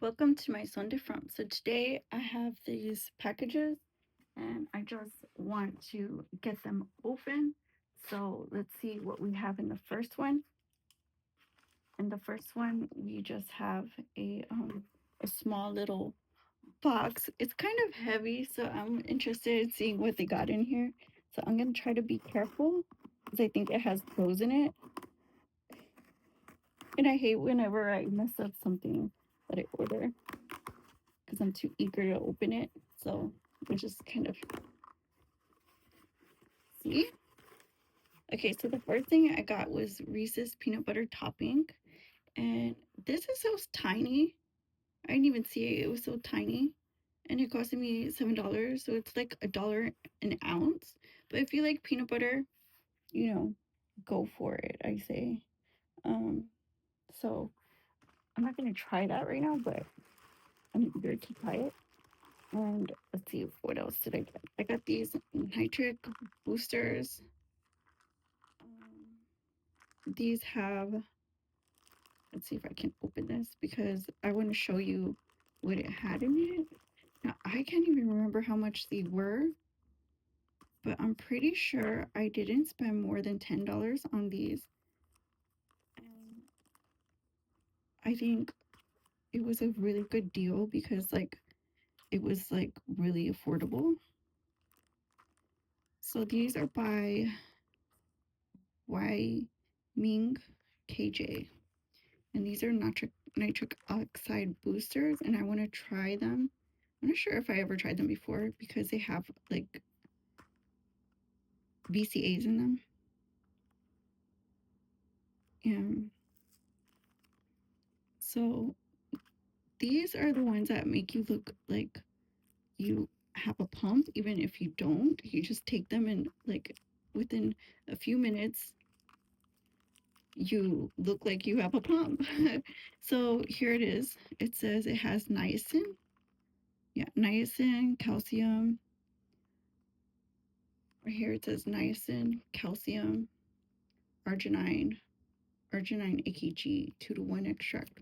Welcome to my Sunday From. So today I have these packages and I just want to get them open. So let's see what we have in the first one. In the first one, we just have a small little box. It's kind of heavy, so I'm interested in seeing what they got in here. So I'm gonna try to be careful because I think it has clothes in it. And I hate whenever I mess up something that I order because I'm too eager to open it. So we just kind of see. Okay, so the first thing I got was Reese's peanut butter topping. And this is so tiny. I didn't even see it. It was so tiny. And it costed me $7. So it's like $1 an ounce. But if you like peanut butter, go for it, I say. Um, so I'm not gonna try that right now, but I'm eager to try it. And let's see, what else did I get? I got these nitric boosters. These have, let's see if I can open this because I want to show you what it had in it. Now, I can't even remember how much they were, but I'm pretty sure I didn't spend more than $10 on these. And I think it was a really good deal because, it was, really affordable. So these are by Y Ming KJ. And these are nitric oxide boosters, and I want to try them. I'm not sure if I ever tried them before because they have like BCAs in them. And so these are the ones that make you look like you have a pump, even if you don't. You just take them and within a few minutes you look like you have a pump. So here it is. It says it has niacin. Yeah, niacin, calcium. Right here it says niacin, calcium, arginine, AKG 2-to-1 extract.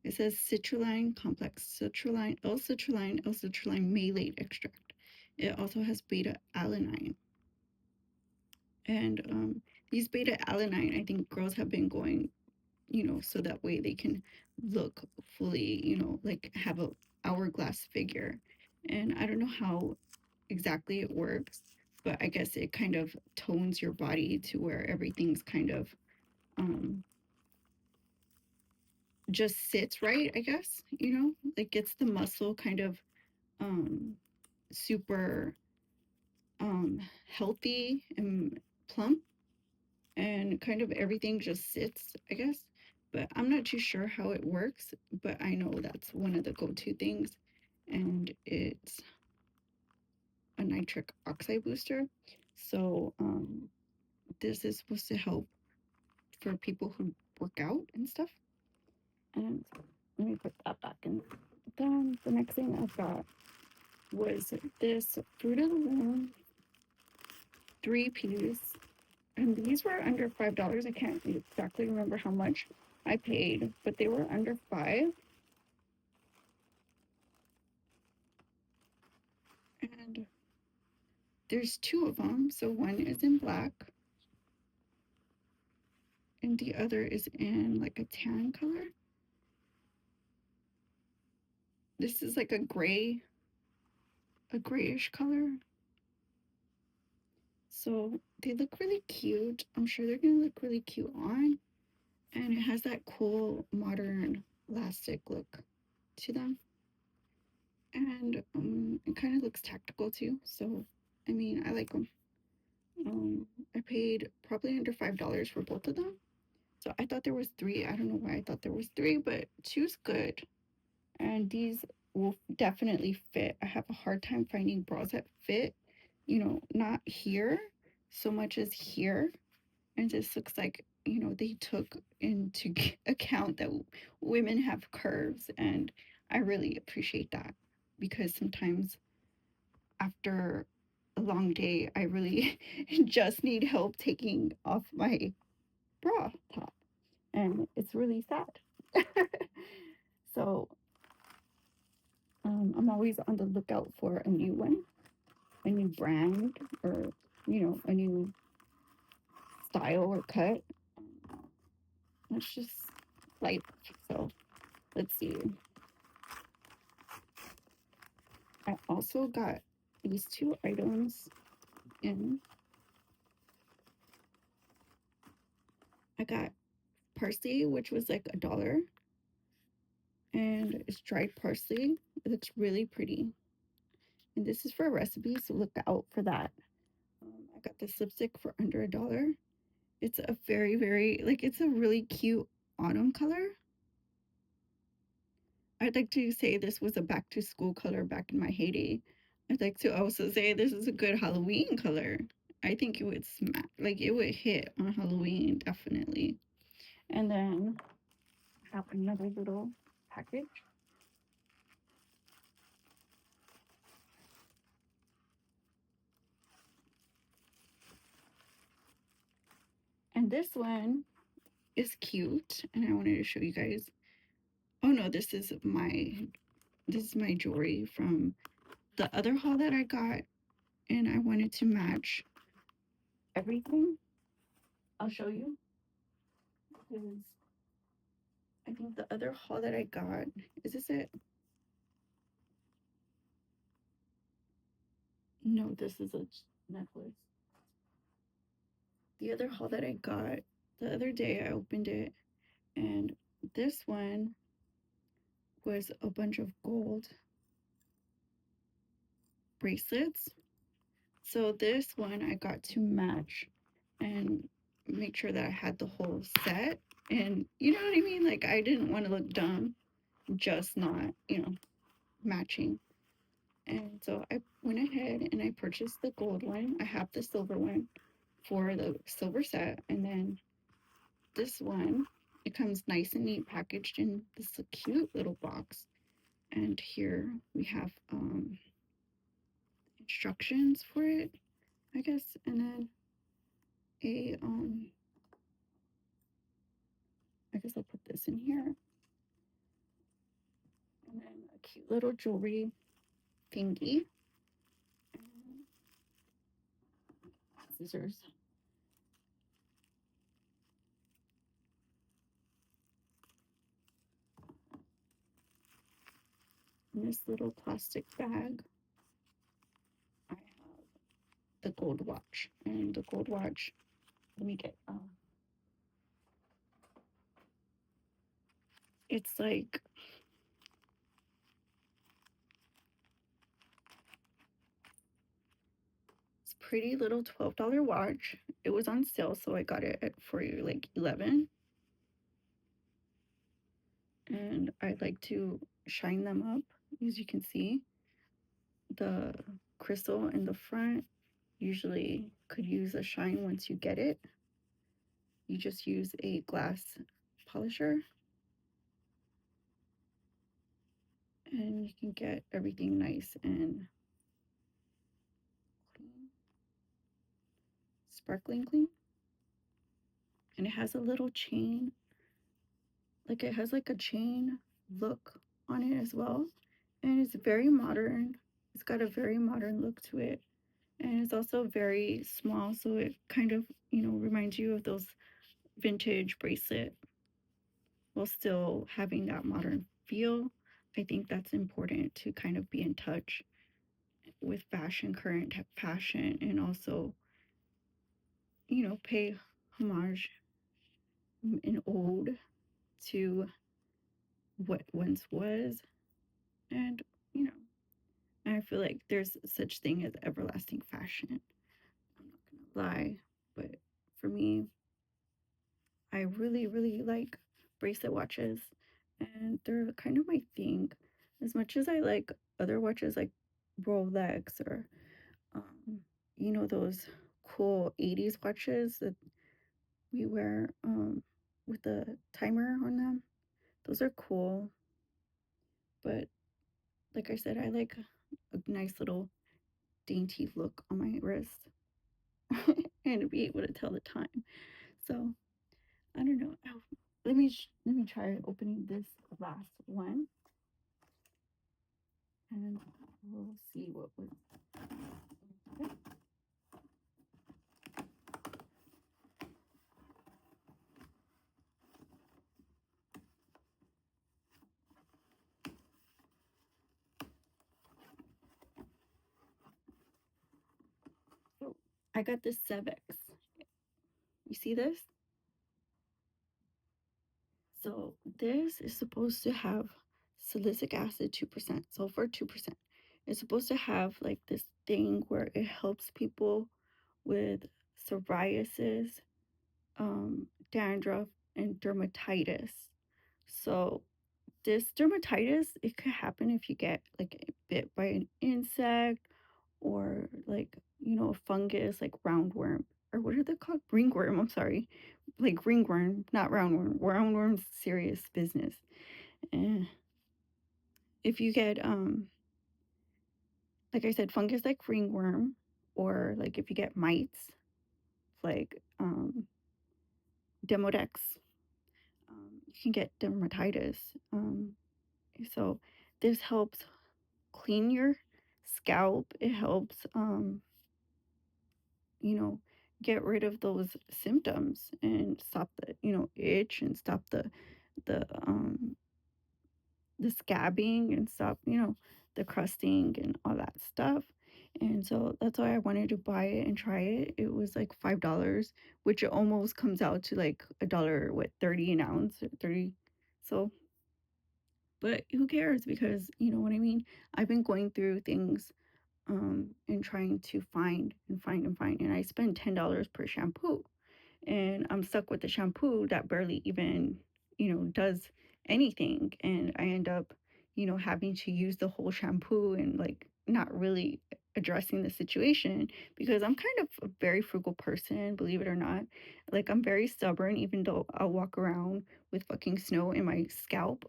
It says citrulline complex, L-citrulline malate extract. It also has beta alanine. And these beta alanine, I think girls have been going, so that way they can look fully, like have a hourglass figure. And I don't know how exactly it works, but I guess it kind of tones your body to where everything's kind of just sits right, I guess, like gets the muscle kind of um super healthy and plump, and kind of everything just sits, I guess. But I'm not too sure how it works, but I know that's one of the go-to things. And it's a nitric oxide booster. So this is supposed to help for people who work out and stuff. And let me put that back in. Then the next thing I got was this Fruit of the Loom 3-piece. And these were under $5. I can't exactly remember how much I paid, but they were under 5. And there's 2 of them. So one is in black and the other is in like a tan color. This is like a grayish color. So they look really cute. I'm sure they're gonna look really cute on. And it has that cool modern elastic look to them. And it kind of looks tactical too. So, I mean, I like them. I paid probably under $5 for both of them. So I thought there was 3. I don't know why I thought there was 3, but 2's good. And these will definitely fit. I have a hard time finding bras that fit, not here so much as here. And this looks like, they took into account that women have curves. And I really appreciate that because sometimes after a long day, I really just need help taking off my bra top. And it's really sad. So I'm always on the lookout for a new one, a new brand, or a new style or cut. It's just life. So let's see. I also got these two items in. I got parsley, which was like $1, and it's dried parsley. It looks really pretty. And this is for a recipe, so look out for that. I got this lipstick for under $1. It's a very, very, like, it's a really cute autumn color. I'd like to say this was a back to school color back in my heyday. I'd like to also say this is a good Halloween color. I think it would smack, like it would hit on Halloween, definitely. And then I have another little package. And this one is cute, and I wanted to show you guys. Oh no, this is my jewelry from the other haul that I got, and I wanted to match everything. I'll show you because I think the other haul that I got, is this it? No, this is a necklace. The other haul that I got the other day, I opened it, and this one was a bunch of gold bracelets. So this one I got to match and make sure that I had the whole set. And you know what I mean? Like, I didn't want to look dumb, just not, matching. And so I went ahead and I purchased the gold one. I have the silver one for the silver set. And then this one, it comes nice and neat packaged in this cute little box. And here we have instructions for it, I guess. And then a I guess I'll put this in here. And then a cute little jewelry thingy. And scissors. In this little plastic bag, I have the gold watch. And the gold watch, let me get, it's like, it's pretty little $12 watch. It was on sale, so I got it for like 11. And I like to shine them up, as you can see. The crystal in the front usually could use a shine once you get it. You just use a glass polisher and you can get everything nice and clean, sparkling clean. And it has a little chain, like it has like a chain look on it as well. And it's very modern. It's got a very modern look to it. And it's also very small, so it kind of, reminds you of those vintage bracelet while still having that modern feel. I think that's important to kind of be in touch with fashion, current fashion, and also, pay homage and ode to what once was. And, I feel like there's such thing as everlasting fashion. I'm not gonna lie, but for me, I really, really like bracelet watches, and they're kind of my thing. As much as I like other watches like Rolex or, um, those cool 80s watches that we wear with the timer on them. Those are cool, but like I said, I like a nice little dainty look on my wrist and to be able to tell the time. So I don't know. Oh, let me try opening this last one. and we'll see what was. So I got this Cevex. You see this? So this is supposed to have salicylic acid 2%, sulfur 2%. It's supposed to have like this thing where it helps people with psoriasis, dandruff, and dermatitis. So this dermatitis, it could happen if you get like bit by an insect or like, a fungus like roundworm, or what are they called? Ringworm, I'm sorry. Like ringworm, not roundworm. Roundworm's serious business. And if you get like I said, fungus like ringworm, or like if you get mites like Demodex, you can get dermatitis. So this helps clean your scalp. It helps you know, get rid of those symptoms and stop the, itch, and stop the the scabbing, and stop, the crusting and all that stuff. And so that's why I wanted to buy it and try it. It was like $5, which almost comes out to like a dollar, what, 30 an ounce, or 30. So, but who cares? Because you know what I mean? I've been going through things and trying to find and find and find. And I spend $10 per shampoo, and I'm stuck with the shampoo that barely even, does anything. And I end up, having to use the whole shampoo and like not really addressing the situation, because I'm kind of a very frugal person, believe it or not. Like, I'm very stubborn, even though I'll walk around with fucking snow in my scalp.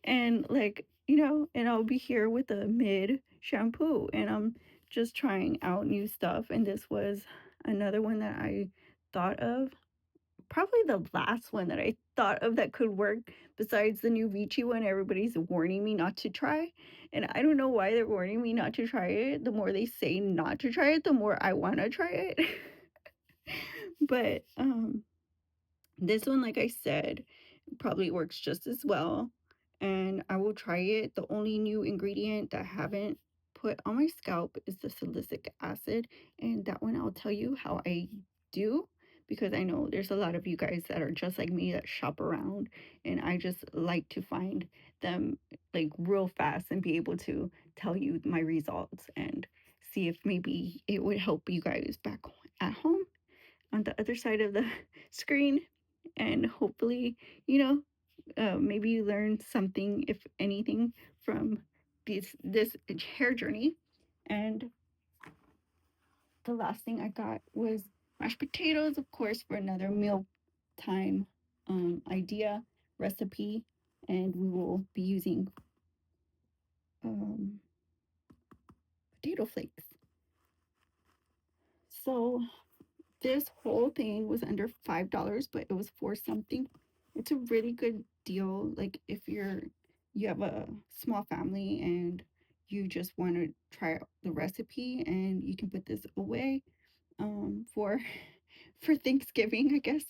And like, and I'll be here with a mid shampoo, and I'm just trying out new stuff. And this was another one that I thought of, probably the last one that I thought of that could work, besides the new Vici one everybody's warning me not to try. And I don't know why they're warning me not to try it. The more they say not to try it, the more I want to try it. But this one, like I said, probably works just as well, and I will try it. The only new ingredient that I haven't put on my scalp is the salicylic acid, and that one I'll tell you how I do, because I know there's a lot of you guys that are just like me that shop around, and I just like to find them like real fast and be able to tell you my results and see if maybe it would help you guys back at home on the other side of the screen. And hopefully, you know, maybe you learned something, if anything, from this hair journey. And the last thing I got was mashed potatoes, of course, for another meal time idea recipe. And we will be using um, potato flakes. So this whole thing was under $5, but it was for something. It's a really good deal. Like, if you have a small family and you just want to try out the recipe, and you can put this away for for Thanksgiving, I guess.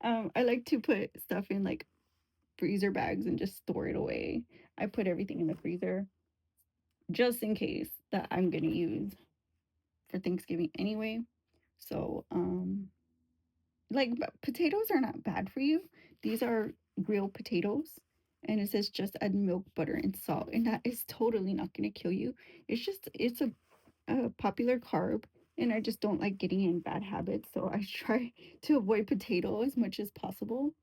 I like to put stuff in like freezer bags and just store it away. I put everything in the freezer just in case that I'm gonna use for Thanksgiving anyway. So like, potatoes are not bad for you. These are real potatoes, and it says just add milk, butter, and salt, and that is totally not going to kill you. It's a popular carb, and I just don't like getting in bad habits, so I try to avoid potato as much as possible.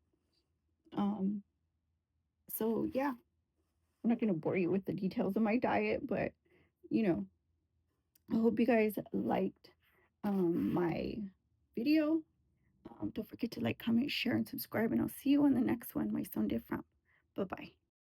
um so yeah, I'm not going to bore you with the details of my diet, but you know I hope you guys liked my video. Don't forget to like, comment, share, and subscribe, and I'll see you on the next one. My son different. Bye bye.